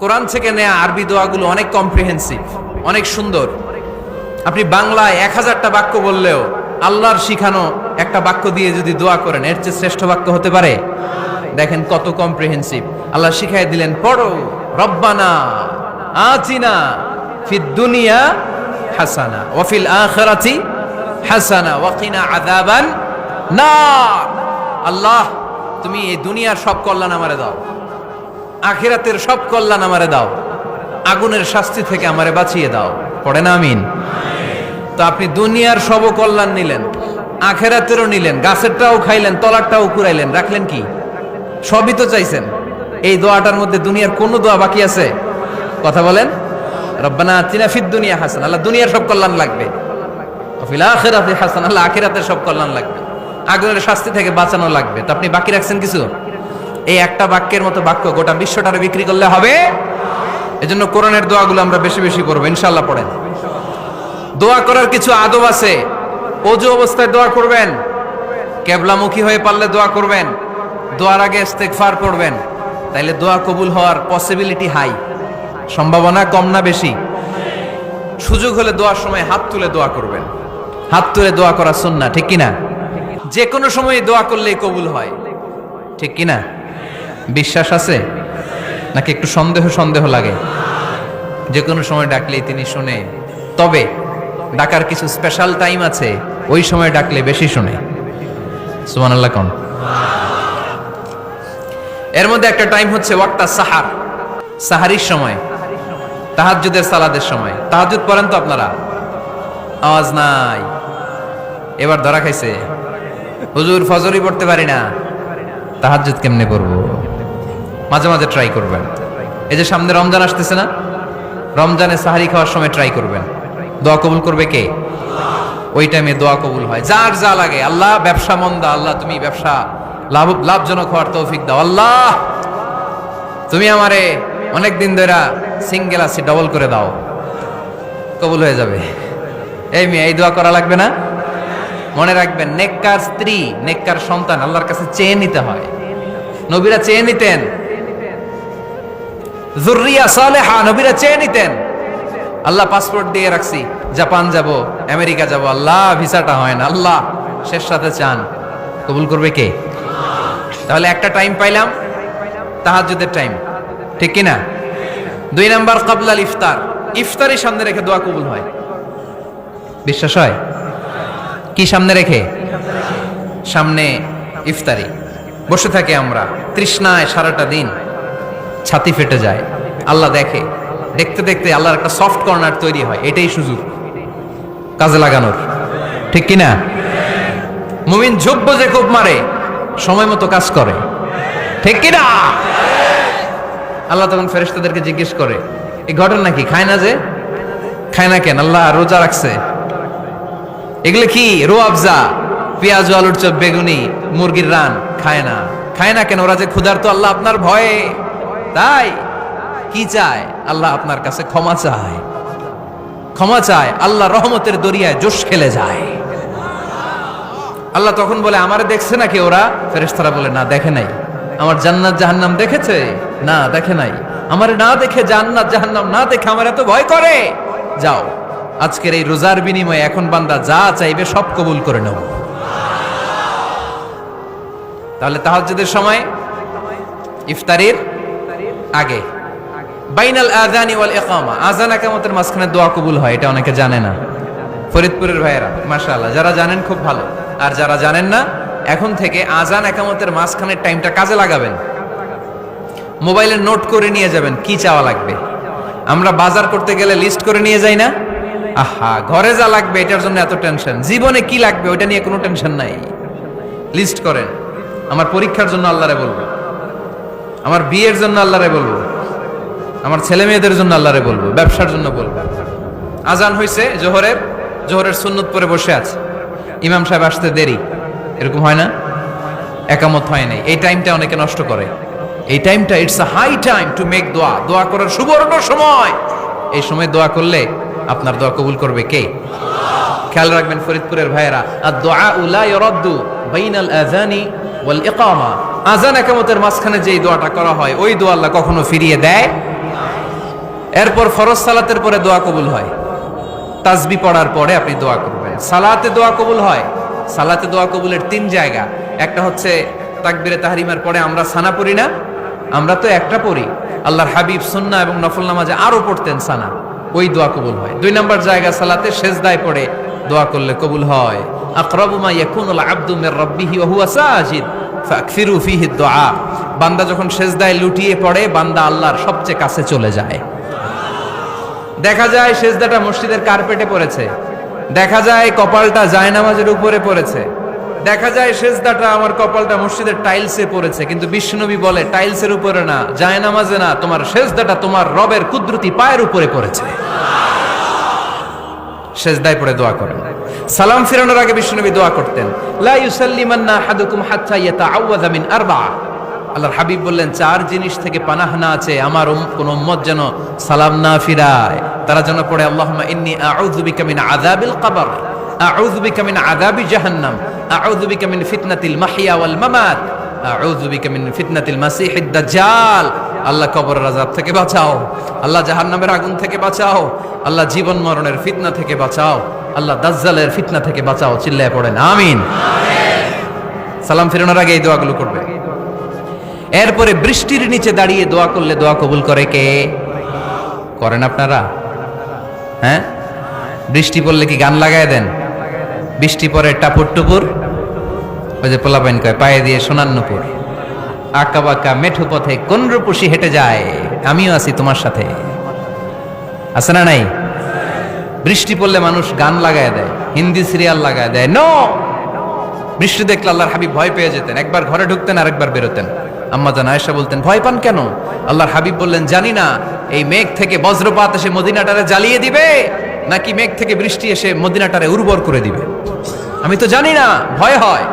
কোরআন থেকে নেয়া আরবি দোয়াগুলো অনেক কম্প্রিহেন্সিভ, অনেক সুন্দর। আপনি বাংলায় 1000টা বাক্য বললেও আল্লাহর শিখানো একটা বাক্য দিয়ে যদি দোয়া করেন, এর চেয়ে শ্রেষ্ঠ বাক্য হতে পারে? দেখেন কত কম্প্রিহেন্সিভ। আল্লাহ শিখাই দিলেন, পড়ো রব্বানা আতিনা ফিদ দুনিয়া হাসানা ওয়া ফিল আখিরাতি হাসানা ওয়া কিনা আযাবান নার। আল্লাহ, তুমি এই দুনিয়ার সব কল্যাণ আমারে দাও, আখিরাতের সব কল্যাণ আমারে দাও, আগুনের শাস্তি থেকে আমারে বাঁচিয়ে দাও। পড়ে না আমিন? তো আপনি দুনিয়ার সব কল্যাণ নিলেন, আখিরাতেরও নিলেন, গাছেরটাও খাইলেন, তলারটাও কুড়াইলেন, রাখলেন কি? সবই তো চাইছেন। এই দোয়াটার মধ্যে দুনিয়ার কোন দোয়া বাকি আছে? কথা বলেন। রব্বানা আতিনা ফিদ দুনিয়া হাসানা, আল্লাহ দুনিয়ার সব কল্যাণ লাগবে। ওয়া ফিল আখিরাতি হাসানা, আল্লাহ আখিরাতের সব কল্যাণ লাগবে, আগুনের শাস্তি থেকে বাঁচানো লাগবে। তো আপনি বাকি রাখছেন কিছু? এই একটা বাক্যের মতো বাক্য গোটা বিশ্বটারে বিক্রি করলে হবে? এজন্য কোরআনের দোয়াগুলো আমরা বেশি বেশি করবো ইনশাআল্লাহ। পড়েন। দোয়া করার কিছু আদব আছে। ওযু অবস্থায় দোয়া করবেন, কিবলামুখী হয়ে পারলে দোয়া করবেন, দোয়ার আগে ইস্তেগফার পড়বেন, তাইলে দোয়া কবুল হওয়ার পসিবিলিটি হাই, সম্ভাবনা কম না বেশি? সুযোগ হলে দোয়ার সময় হাত তুলে দোয়া করবেন। হাত তুলে দোয়া করা সুন্নাহ, ঠিক কিনা? যে কোনো সময় দোয়া করলেই কবুল হয়, ঠিক কিনা? বিশ্বাস আছে নাকি একটু সন্দেহ সন্দেহ লাগে? যে কোনো সময় ডাকলেই তিনি শুনে, তবে ডাকার কিছু স্পেশাল টাইম আছে, ওই সময় ডাকলে বেশি শুনে। সুবহানাল্লাহ কোন? এর মধ্যে একটা টাইম হচ্ছে ওয়াক্তা সাহার, সাহারির সময়, তাহাজ্জুদের সালাদের সময়। তাহাজ্জুদ পড়েন তো আপনারা? আওয়াজ নাই, এবার ধরা খাইছে। হুজুর ফজরই পড়তে পারি না, তাহাজ্জুদ কেমনে পড়বো? মাঝে মাঝে ট্রাই করবেন। এই যে সামনে রমজান আসতেছে না, রমজানে সাহারি খাওয়ার সময় ট্রাই করবেন। দোয়া কবুল করবে কে? ওই টাইমে দোয়া কবুল হয়। যার যা লাগে, আল্লাহ ব্যবসা মন্দা, আল্লাহ তুমি ব্যবসা লাভজনক হওয়ার তৌফিক দাও, আল্লাহ তুমি আমারে অনেক দিন ধরে সিঙ্গেল আছি, ডবল করে দাও, কবুল হয়ে যাবে। এই মেয়ে, এই দোয়া করা লাগবে না? মনে রাখবেন, নেককার স্ত্রী, নেককার সন্তান আল্লাহর কাছে চেয়ে নিতে হয়। নবীরা চেয়ে নিতেন, যুররিয়া সালেহা নবীরা চেয়ে নিতেন। আল্লাহ পাসপোর্ট দিয়ে রাখছি, জাপান যাব, আমেরিকা যাব, আল্লাহ ভিসাটা হয় না, আল্লাহ শেষ সাথে চান, কবুল করবে কে? তাহলে একটা টাইম পাইলাম, তাহাজ্জুদের টাইম, ঠিক কিনা? 2 নাম্বার ক্বাবলাল ইফতার, ইফতারি সামনে রেখে দোয়া কবুল হয়। বিশ্বাস হয়? কি সামনে রেখে? সামনে ইফতারি। বসে থাকি আমরা তৃষ্ণায় সারাটা দিন, ছাতি ফেটে যায়। আল্লাহ দেখে, দেখতে দেখতে আল্লাহর একটা সফট কর্নার তৈরি হয়। এটাই সুযোগ কাজে লাগানোর, ঠিক কিনা? মুমিন ঝোপ যে কোপ মারে, সময় মতো কাজ করে, ঠিক কিনা? আল্লাহ তখন ফেরেশতাদেরকে জিজ্ঞেস করে, এই ঘটনা কি? খায় না যে? খায় না কেন? আল্লাহ রোজা রাখছে। এগুলো কি? রোয়াবজা, পেঁয়াজ, আলুর চপ, বেগুনি, মুরগির রান। খায় না। খায় না কেন? ওরা যে ক্ষুধার্ত, আল্লাহ আপনার ভয়ে। তাই কি চায়? আল্লাহ আপনার কাছে ক্ষমা চায়, ক্ষমা চায়। আল্লাহ রহমতের দরিয়ায় জোশ খেলে যায়। আল্লাহ তখন বলে, আমারে দেখছে নাকি ওরা? ফেরেশতারা বলে, না দেখে নাই। আমার জান্নাত জাহান্নাম দেখেছে? না দেখে নাই। আমারে না দেখে, জান্নাত জাহান্নাম না দেখে আমার এত ভয় করে। যাও, আজকের এই রোজার বিনিময়ে এখন বান্দা যা চাইবে সব কবুল করে নেব। তাহলে তাহাজ্জুদের সময়, ইফতারির আগে, বাইনাল আযানি ওয়াল ইকামা, আযান ইকামতের মাঝখানে দোয়া কবুল হয়। এটা অনেকে জানে না। ফরিদপুরের ভাইয়েরা মাশাআল্লাহ, যারা জানেন খুব ভালো, আর যারা জানেন না, এখন থেকে আযান ইকামতের মাঝখানের টাইমটা কাজে লাগাবেন। মোবাইলে নোট করে নিয়ে যাবেন কি চাওয়া লাগবে। আমরা বাজার করতে গেলে লিস্ট করে নিয়ে যাই না? আহা, ঘরে যা লাগবে এটার জন্য এত টেনশন, জীবনে কি লাগবে ওইটা নিয়ে কোনো টেনশন নাই। লিস্ট করেন। আমার পরীক্ষার জন্য আল্লাহরে বলবো, আমার বিয়ের জন্য আল্লাহরে বলবো, আমার ছেলে মেয়েদের জন্য আল্লাহরে বলবো, ব্যবসার জন্য বলবো। আজান হয়েছে জোহরের, জোহরের সুন্নত পরে বসে আছে, ইমাম সাহেব আসতে দেরি, এরকম হয় না? একামত হয় নাই, এই টাইমটা অনেকে নষ্ট করে। এই টাইমটা it's a high time to make দোয়া, দোয়া করার সুবর্ণ সময়। এই সময় দোয়া করলে আপনার দোয়া কবুল করবে কে? খেয়াল রাখবেন ফরিদপুরের ভাইয়েরা, আদ-দুআ লা ইউরাদ্দু বাইনাল আযানি ওয়াল ইকামা, আযান ইকামতের মাঝখানে যেই দোয়াটা করা হয় ওই দোয়া আল্লাহ কখনো ফিরিয়ে দেয় এরপর ফরজ সালাতের পরে দোয়া কবুল হয়, তাসবিহ পড়ার পরে আপনি দোয়া করবেন। সালাতে দোয়া কবুল হয়, সালাতে দোয়া কবুলের 3 জায়গা। একটা হচ্ছে তাকবীরে তাহরিমার পরে আমরা সানা পড়ি না, আমরা তো একটা পড়ি, আল্লাহর হাবিব সুন্নাহ এবং নফল নামাজে আরো পড়তেন সানা, ওই দোয়া কবুল হয়। 2 নম্বর জায়গা সালাতে সেজদায় পড়ে দোয়া করলে কবুল হয়। আকরাবু মা ইয়াকুনুল আবদু মির রাব্বিহি ওয়া হুয়া সাজিদ ফাকফিরু ফিহি দুআ। বান্দা যখন সেজদায় লুটিয়ে পড়ে বান্দা আল্লাহর সবচেয়ে কাছে চলে যায়। দেখা যায় সেজদাটা মসজিদের কার্পেটে পড়েছে, দেখা যায় কপালটা জায়নামাজের উপরে পড়েছে, দেখা যায় সেজদাটা আমার কপালটা মসজিদের টাইলসে পড়েছে, কিন্তু বিশ্বনবী বলে টাইলসের উপরে না, জায়নামাজে না, তোমার সেজদাটা তোমার রবের কুদরতি পায়ের উপরে পড়েছে। সেজদায় পড়ে দোয়া করেন। সালাম ফিরানোর আগে বিশ্বনবী দোয়া করতেন, লা ইউসাল্লিমান্না আহাদুকুম হাত্তা ইয়াতাআওয়াযা মিন আরবা'a। আল্লাহর হাবিব বললেন 4 জিনিস থেকে পানাহ না আছে আমার কোন উম্মত যেন সালাম না ফিরায়। তারা যেন পড়ে আল্লাহুম্মা ইন্নী আউযু বিকা মিন আযাবিল কবর, আউযু বিকা মিন আযাবি জাহান্নাম, আউযু বিকা মিন ফিতনাতিল মাহইয়া ওয়াল মামাত, আউযু বিকা মিন ফিতনাতিল মাসিহিদ দাজ্জাল। আল্লাহ কবরের আযাব থেকে বাঁচাও, আল্লাহ জাহান্নামের আগুন থেকে বাঁচাও, আল্লাহ জীবন মরণের ফিতনা থেকে বাঁচাও, আল্লাহ দাজ্জালের ফিতনা থেকে বাঁচাও। চিল্লায়ে পড়েন আমিন। সালাম ফিরানোর আগে এই দোয়াগুলো করবে। এরপরে বৃষ্টির নিচে দাঁড়িয়ে দোয়া করলে দোয়া কবুল করে কে? করেন আপনারা? হ্যাঁ, বৃষ্টি পড়লে কি গান লাগায় দেন? বৃষ্টি পরে টাপুর টুপুর, ওই যে পোলাপাইন কয় পায়ে দিয়ে সোনার নুপুর, আঁকা বাঁকা মেঠো পথে কোন রূপসী হেঁটে যায়, আমিও আছি তোমার সাথে, আছে না নাই? বৃষ্টি পড়লে মানুষ গান লাগায় দেয়, হিন্দি সিরিয়াল লাগায় দেয়। নো, বৃষ্টি দেখলে আল্লাহর হাবিব ভয় পেয়ে যেতেন, একবার ঘরে ঢুকতেন আর একবার বেরোতেন। আম্মা জান আয়েশা বলতেন, ভয় পান কেন? আল্লাহর হাবিব বললেন, জানি না এই মেঘ থেকে বজ্রপাত এসে মদিনাটারে জ্বালিয়ে দিবে নাকি মেঘ থেকে বৃষ্টি এসে মদিনাটারে উর্বর করে দিবে, আমি তো জানি না, ভয় হয়।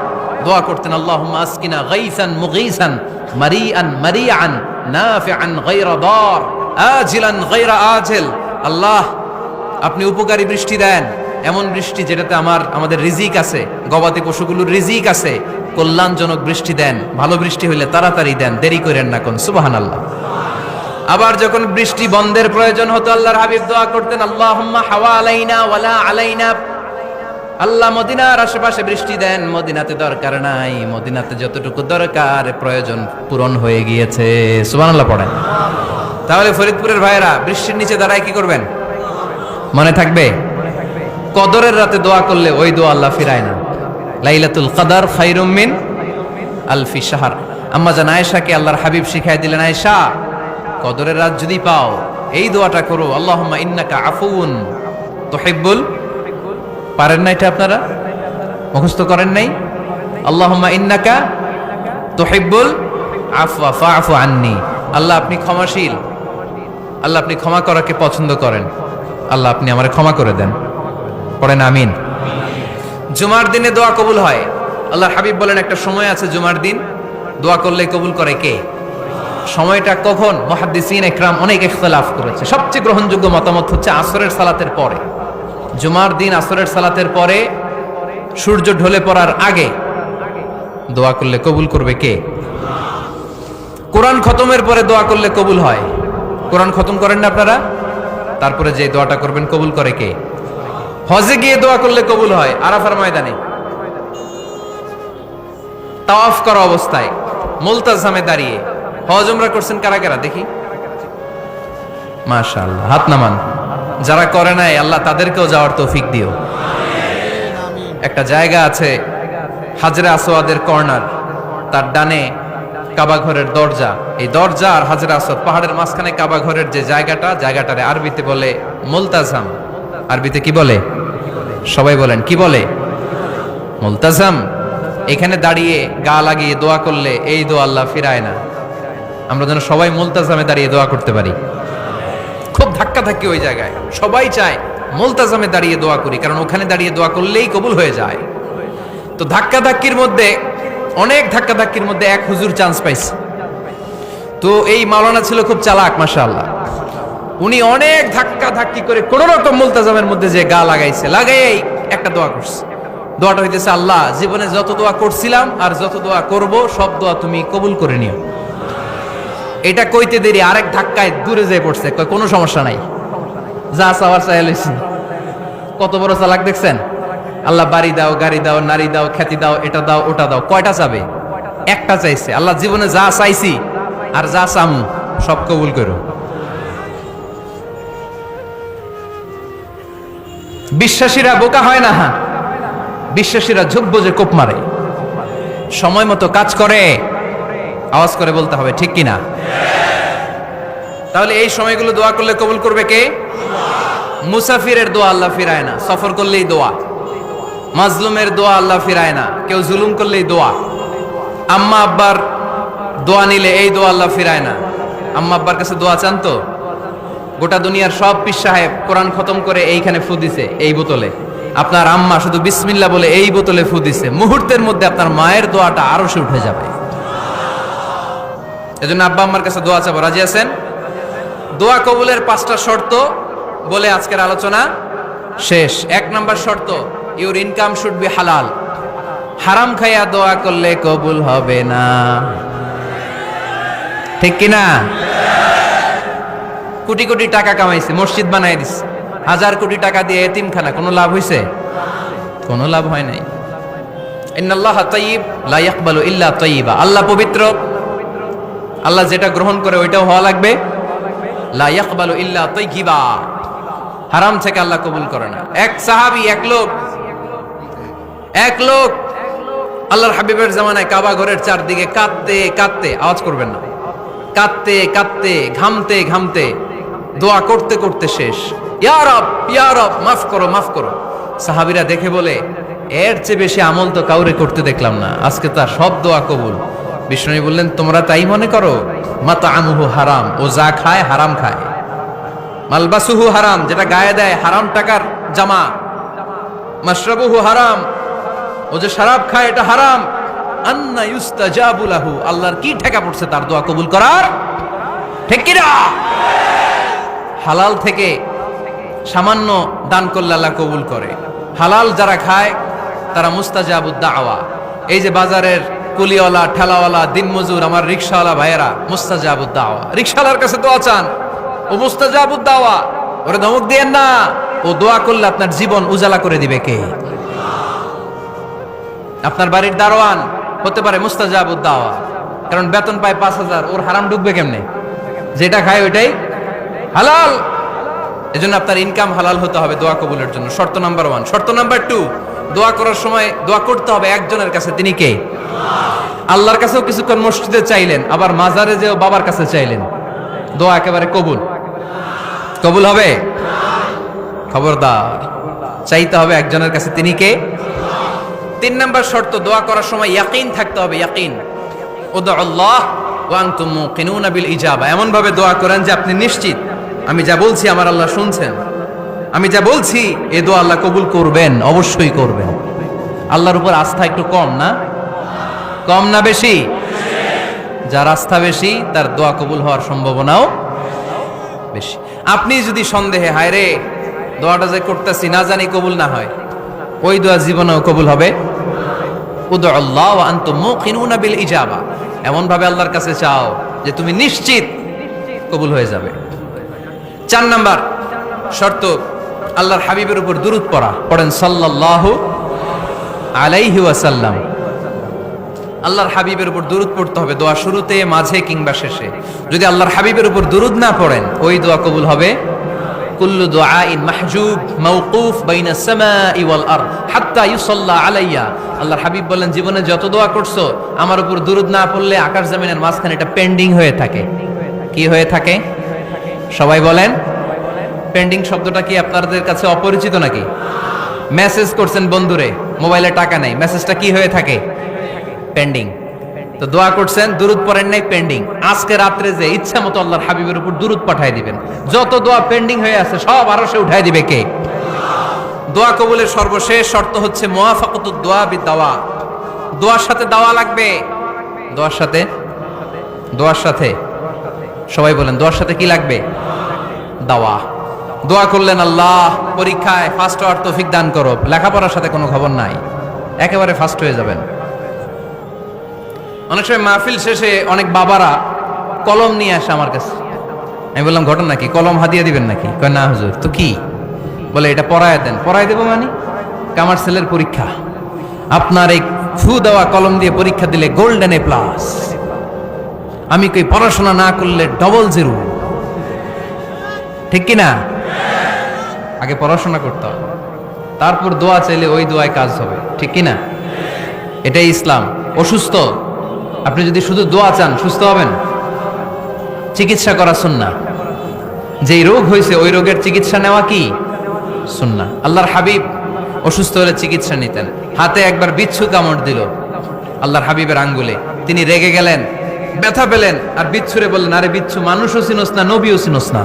দোয়া করতেন, আল্লাহুম্মা আসকিনা গাইসান মুগীসান মারিআন মারিআন নাফিআন গায়রা দার আজিলান গায়রা আজিল। আল্লাহ, আপনি উপকারী বৃষ্টি দেন, এমন বৃষ্টি যেটাতে আমাদের রিজিক আছে, গবাদি পশুগুলোর রিজিক আছে, কল্যাণজনক বৃষ্টি দেন, ভালো বৃষ্টি হইলে তাড়াতাড়ি দেন, দেরি করেন না কোন। সুবহানাল্লাহ। আবার যখন বৃষ্টি বন্ধের প্রয়োজন হতো আল্লাহর হাবিব দোয়া করতেন, আল্লাহুম্মা হাওয়া আলাইনা ওয়ালা আলাইনা। আল্লাহ মদিনার আশেপাশে বৃষ্টি দেন, মদিনাতে দরকার নাই, মদিনাতে যতটুকু দরকার প্রয়োজন পূরণ হয়ে গিয়েছে। সুবহানাল্লাহ পড়েন। তাহলে ফরিদপুরের ভাইয়েরা বৃষ্টির নিচে দাঁড়ায় কি করবেন? মনে থাকবে? কদরের রাতে দোয়া করলে ওই দোয়া আল্লাহ ফিরায় না। লাইলাতুল কদর খায়রুম মিন আলফি শাহর। আম্মা জান আয়েশাকে আল্লাহর হাবিব শিখাই দিলেন, আয়েশা কদরের রাত যদি পাও এই দোয়াটা করো, আল্লাহুম্মা ইন্নাকা আফুউন তুহিব্বুল। পারেন না এটা? আপনারা মুখস্থ করেন নাই? আল্লাহুম্মা ইন্নাকা তুহিব্বুল আফওয়া ফাআফু আন্নি। আল্লাহ আপনি ক্ষমাশীল, আল্লাহ আপনি ক্ষমা করাকে পছন্দ করেন, আল্লাহ আপনি আমারে ক্ষমা করে দেন। পড়েন আমিন। জুমার দিনে দোয়া কবুল হয়। আল্লাহর হাবিব বলেন একটা সময় আছে জুমার দিন দোয়া করলে কবুল করে কে? সময়টা কখন? মুহাদ্দিসিন ইকরাম অনেক ইখতিলাফ করেছে। সবচেয়ে গ্রহণযোগ্য মতামত হচ্ছে আসরের সালাতের পরে। জুমার দিন আসরের সালাতের পরে সূর্য ঢলে পড়ার আগে দোয়া করলে কবুল করবে কে? কোরআন খতমের পরে দোয়া করলে কবুল হয়। কোরআন খতম করেন না আপনারা? তারপরে যে দোয়াটা করবেন কবুল করে কে? হজে গিয়ে দোয়া করলে কবুল হয়। আরাফার ময়দানে তাওয়াফ করা অবস্থায় মুলতাজামে দাঁড়িয়ে। হজ উমরা করছেন কারা কারা দেখি? মাশাআল্লাহ, হাত নামান। যারা করে নাই আল্লাহ তাদেরকেও যাওয়ার তৌফিক দিও। একটা জায়গা আছে হাজরে আসওয়াদের কর্নার, তার ডানে কাবা ঘরের দরজা, এই দরজা আর হাজরে আসওয়াদ পাহাড়ের মাঝখানে কাবা ঘরের যে জায়গাটারে আরবিতে বলে মুলতাজাম। আরবিতে কি বলে? সবাই বলেন কি বলে? মুলতাজাম। এখানে দাঁড়িয়ে গা লাগিয়ে দোয়া করলে এই দোয়া আল্লাহ ফিরায় না। আমরা যেন সবাই মুলতাজামে দাঁড়িয়ে দোয়া করতে পারি। খুব ধাক্কা ধাক্কি ওই জায়গায়, সবাই চায় মুলতাজামে দাঁড়িয়ে দোয়া করি, কারণ ওখানে দাঁড়িয়ে দোয়া করলেই কবুল হয়ে যায়। তো ধাক্কা ধাক্কির মধ্যে, অনেক ধাক্কা ধাক্কির মধ্যে এক হুজুর চান্স পাইছে। তো এই মাওলানা ছিল খুব চালাক, মাশাআল্লাহ। উনি অনেক ধাক্কা ধাক্কি করে কোন রকম মুলতাজামের মধ্যে যে গা লাগাইছে, লাগাই একটা দোয়া করছে। দোয়াটা হইতেছে, আল্লাহ জীবনে যত দোয়া করছিলাম আর যত দোয়া করব সব দোয়া তুমি কবুল করে নিও। এটা কইতে দেরি আরেক ধাক্কায় দূরে যেয়ে পড়ছে, কয় কোনো সমস্যা নাই, যা চাওয়ার চাই লইছি। কত বড় চালাক দেখছেন? আল্লাহ বাড়ি দাও, গাড়ি দাও, নারী দাও, খ্যাতি দাও, এটা দাও, ওটা দাও, কয়টা চাবে? একটা চাইছে। আল্লাহ জীবনে যা চাইছি আর যা চামু সব কবুল করো। বিশ্বাসীরা বোকা হয় না, বিশ্বাসীরা ঝুঁকবো যে কোপ মারে, সময় মতো কাজ করে। আওয়াজ করে বলতে হবে ঠিক কিনা? তাহলে এই সময়গুলো দোয়া করলে কবুল করবে কে? মুসাফিরের দোয়া আল্লাহ ফিরায় না, সফর করলেই দোয়া। মাজলুমের দোয়া আল্লাহ ফিরায় না, কেউ জুলুম করলেই দোয়া। আম্মা আব্বার দোয়া নিলে এই দোয়া আল্লাহ ফিরায় না। আম্মা আব্বার কাছে দোয়া চান তো? গোটা দুনিয়ার সব পীর সাহেব কোরআন খতম করে এইখানে ফু দিছে এই বোতলে, আপনার আম্মা শুধু বিসমিল্লাহ বলে এই বোতলে ফু দিছে, মুহূর্তের মধ্যে আপনার মায়ের দোয়াটা আরো সে উঠে যাবে। এজন্য আব্বা আম্মার কাছে দোয়া চাবো, রাজি আছেন? দোয়া কবুলের 5টা শর্ত বলে আজকের আলোচনা শেষ। 1 নাম্বার শর্ত, ইউর ইনকাম শুড বি হালাল। হারাম খাইয়া দোয়া করলে কবুল হবে না, ঠিক কিনা? কোটি কোটি টাকা কামাইছে, মসজিদ বানাই দিছে, 1000 কোটি টাকা দিয়ে এতিমখানা, কোনো লাভ হইছে? কোনো লাভ হয় নাই। ইন্নাল্লাহা তাইয়্যিব লা ইয়াকবালু ইল্লা তাইয়্যিবা। আল্লাহ পবিত্র, আল্লাহ যেটা গ্রহণ করে ওইটাও হওয়া লাগবে। লা ইয়াকবালু ইল্লা তাইয়্যিবা, হারাম থেকে আল্লাহ কবুল করে না। এক সাহাবী, এক লোক আল্লাহর হাবিবের জামানায় কাবা ঘরের চারদিকে কাঁদতে কাঁদতে, আওয়াজ করবেন না, কাঁদতে কাঁদতে, ঘামতে ঘামতে, দোয়া করতে করতে শেষ। ইয়া রব, ইয়া রব, মাফ করো, মাফ করো। সাহাবীরা দেখে বলে, এর চেয়ে বেশি আমল তো কাউরে করতে দেখলাম না, আজকে তার সব দোয়া কবুল। বিষ্ণু বললেন, তোমরা তাই মনে করো? মাতাআমুহু হারাম, ও যা খায় হারাম খায়। মালবাসুহু হারাম, যেটা গায়ে দেয় হারাম টাকার জামা। মাশরাবুহু হারাম, ও যে শরাব খায় এটা হারাম। আন্না ইউস্তাজাবু লাহু, আল্লাহর কি ঠেকা পড়ছে তার দোয়া কবুল করার, ঠিক কি না? হালাল থেকে সামান্য দান করলে আল্লাহ কবুল করে। হালাল যারা খায় তারা মুস্তাজাবুদ দাওয়া। এই যে বাজারের কুলিওয়ালা, ঠেলাওয়ালা, দিনমজুর, আমার রিকশাওয়ালা ভাইয়েরা, মুস্তাজাবুদ দাওয়া। রিকশাওয়ালার কাছে দোয়া চান, ও মুস্তাজাবুদ দাওয়া, ওরে ধমক দিয়েন না। ও দোয়া করলে আপনার জীবন উজালা করে দিবে কে? আপনার বাড়ির দারোয়ান হতে পারে মুস্তাজাবুদ দাওয়া, কারণ বেতন পায় 5000, ওর হারাম ঢুকবে কেমনে? যেটা খায় ওইটাই হালাল। এজন্য আপনার ইনকাম হালাল হতে হবে দোয়া কবুলের জন্য। শর্ত নাম্বার 1। শর্ত নাম্বার 2, দোয়া করার সময় দোয়া করতে হবে একজনের কাছে, তিনি কে? আল্লাহর কাছেও কিছুক্ষণ মসজিদে চাইলেন, আবার মাজারে যেও বাবার কাছে চাইলেন, দোয়া একেবারে কবুল? কবুল হবে? খবরদার, চাইতে হবে একজনের কাছে, তিনি কে? 3 নাম্বার শর্ত, দোয়া করার সময় ইয়াকিন থাকতে হবে। ইয়াকিন, উদউ আল্লাহ ওয়া আনতুম মুকিনুনা বিল ইজাবা। এমন ভাবে দোয়া করেন যে আপনি নিশ্চিত, আমি যা বলছি আমার আল্লাহ শুনছেন, আমি যা বলছি এই দোয়া আল্লাহ কবুল করবেন, অবশ্যই করবেন। আল্লাহর উপর আস্থা একটু কম না? কম না বেশি? যার আস্থা বেশি তার দোয়া কবুল হওয়ার সম্ভাবনাও বেশি। আপনি যদি সন্দেহে, হায় রে দোয়াটা যে করতেছি না জানি কবুল না হয়, ওই দোয়া জীবনেও কবুল হবে? উদউ আল্লাহ ওয়া আনতুম মুকিনুনা বিল ইজাবা, এমন ভাবে আল্লাহর কাছে চাও যে তুমি নিশ্চিত কবুল হয়ে যাবে। 4 নাম্বার শর্ত, আল্লাহর হাবিবের উপর দুরূদ পড়া। পড়েন সাল্লাল্লাহু আলাইহি ওয়াসাল্লাম। আল্লাহর হাবিবের উপর দুরূদ পড়তে হবে দোয়া শুরুতে, মাঝে কিংবা শেষে। যদি আল্লাহর হাবিবের উপর দুরূদ না পড়েন, ওই দোয়া কবুল হবে? কুল্লু দুআইন মাহজুব মাওকুফ বাইনা সামাই ওয়াল আরদ হাত্তা ইউসাল্লা আলাইয়া। আল্লাহর হাবিব বলেন, জীবনে যত দোয়া করছো আমার উপর দুরূদ না পড়লে আকাশ জমিনের মাঝখানে এটা পেন্ডিং হয়ে থাকে। কি হয়ে থাকে? সবাই বলেন। পেন্ডিং শব্দটা কি আপনাদের কাছে অপরিচিত নাকি? মেসেজ করছেন বন্ধুরে, মোবাইলে টাকা নাই, মেসেজটা কি হয়ে থাকে? পেন্ডিং। তো দোয়া করছেন, দুরূদ পড়েন নাই, পেন্ডিং। আজকে রাত্রে যে ইচ্ছা মতো আল্লাহর হাবিবের উপর দুরূদ পাঠিয়ে দিবেন, যত দোয়া পেন্ডিং হয়ে আছে সব আরশে উঠায় দিবে কে? দোয়া কবুলের সর্বশেষ শর্ত হচ্ছে মুওয়াফাকাতুদ দোয়া বিদাওয়া। দোয়ার সাথে দাওয়া লাগবে। দোয়ার সাথে সবাই বলেন, দোয়ার সাথে কি লাগবে? দাওয়া। দোয়া করলেন, আল্লাহ পরীক্ষায় ফার্স্ট হওয়ার তৌফিক দান করো, লেখাপড়ার সাথে কোনো খবর নাই, একেবারে ফার্স্ট হয়ে যাবেন। অনেক সময় মাহফিল শেষে অনেক বাবারা কলম নিয়ে আসে আমার কাছে। আমি বললাম ঘটনা কি, কলম হাদিয়া দিবেন নাকি? কয় না হুজুর। তো কি? বলে এটা পড়ায় দেন। পড়ায় দেবো মানে? আমার ছেলের পরীক্ষা, আপনার এই ফু দেওয়া কলম দিয়ে পরীক্ষা দিলে গোল্ডেন এ প্লাস। আমি কই পড়াশোনা না করলে ডবল জিরো, ঠিক কিনা? আগে পড়াশোনা করতে হবে, তারপর দোয়া চাইলে ওই দোয়ায় কাজ হবে, ঠিক কিনা? এটাই ইসলাম। অসুস্থ আপনি যদি শুধু দোয়া চান সুস্থ হবেন? চিকিৎসা করা সুন্নাহ। যেই রোগ হয়েছে ওই রোগের চিকিৎসা নেওয়া কি সুন্নাহ। আল্লাহর হাবিব অসুস্থ হলে চিকিৎসা নিতেন। হাতে একবার বিচ্ছু কামড় দিল আল্লাহর হাবিবের আঙ্গুলে, তিনি রেগে গেলেন, ব্যথা পেলেন, আর বিচ্ছুরে বললেন, আরে বিচ্ছু, মানুষও চিনোস না, নবীও চিনোস না,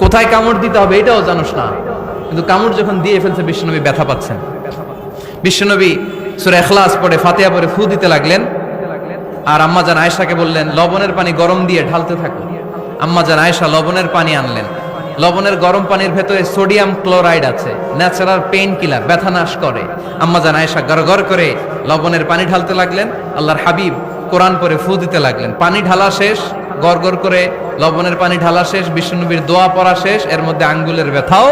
কোথায় কামড় দিতে হবে এটাও জানোস না। কিন্তু কামড় যখন দিয়ে ফেলছে বিশ্বনবী ব্যথা পাচ্ছেন। বিশ্বনবী সূরা ইখলাস পড়ে ফাতিহা পড়ে ফু দিতে লাগলেন, আর আম্মাজান আয়েশাকে বললেন লবণের পানি গরম দিয়ে ঢালতে থাকো। আম্মাজান আয়েশা লবণের পানি আনলেন। লবণের গরম পানির ভেতরে সোডিয়াম ক্লোরাইড আছে, ন্যাচারাল পেইন কিলার, ব্যথা নাশ করে। আম্মাজান আয়েশা গড়গড় করে লবণের পানি ঢালতে লাগলেন, আল্লাহর হাবিব কোরআন পড়ে ফু দিতে লাগলেন। পানি ঢালা শেষ, গড়গড় করে লবণের পানি ঢালা শেষ, বিশ্বনবীর দোয়া পড়া শেষ, এর মধ্যে আঙ্গুলের ব্যথাও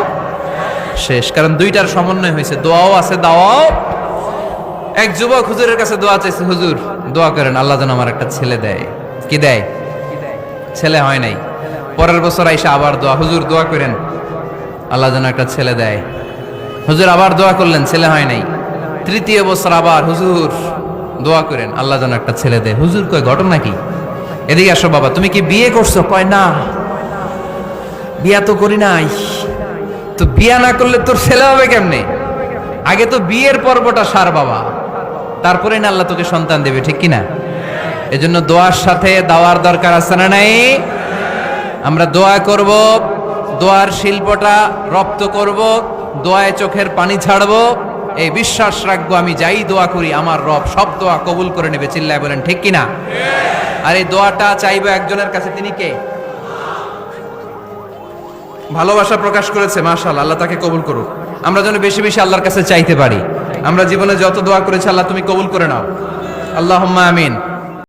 শেষ। কারণ দুইটার সমন্বয় হয়েছে, দোয়াও আছে দাওয়াও। এক যুবক হুজুরের কাছে দোয়া চাইছে, হুজুর দোয়া করেন আল্লাহ যেন আমার একটা ছেলে দেয়। কি দেয়? ছেলে হয় নাই। পরের বছর আইসা আবার দোয়া, হুজুর দোয়া করেন আল্লাহ যেন একটা ছেলে দেয়। হুজুর আবার দোয়া করলেন, ছেলে হয় নাই। তৃতীয় বছর আবার, হুজুর দোয়া করেন আল্লাহ যেন একটা ছেলে দেয়। হুজুর কয় ঘটনা কি? এদিকে আসো বাবা, তুমি কি বিয়ে করছো? কয় না, বিয়া তো করি নাই। তো বিয়া না করলে তোর ছেলে হবে কেমনে? আগে তো বিয়ের পর্বটা সার বাবা, তারপরে না আল্লাহ তোকে সন্তান দেবে, ঠিক কিনা? এজন্য দোয়ার সাথে দাওয়ার দরকার আছে না নাই? আমরা দোয়া করব, দোয়ার শিল্পটা রপ্ত করব, দোয়ায় চোখের পানি ছাড়বো, এই বিশ্বাস রাখবো আমি যাই দোয়া করি আমার রব সব দোয়া কবুল করে নেবে। চিল্লায় বলেন ঠিক কিনা? আর এই দোয়াটা চাইবো একজনের কাছে, তিনি কে? ভালোবাসা প্রকাশ করেছে, মাশাআল্লাহ, আল্লাহ তাকে কবুল করুক। আমরা যেন বেশি বেশি আল্লাহর কাছে চাইতে পারি। আমরা জীবনে যত দোয়া করেছি আল্লাহ তুমি কবুল করে নাও, আল্লাহুম্মা আমিন।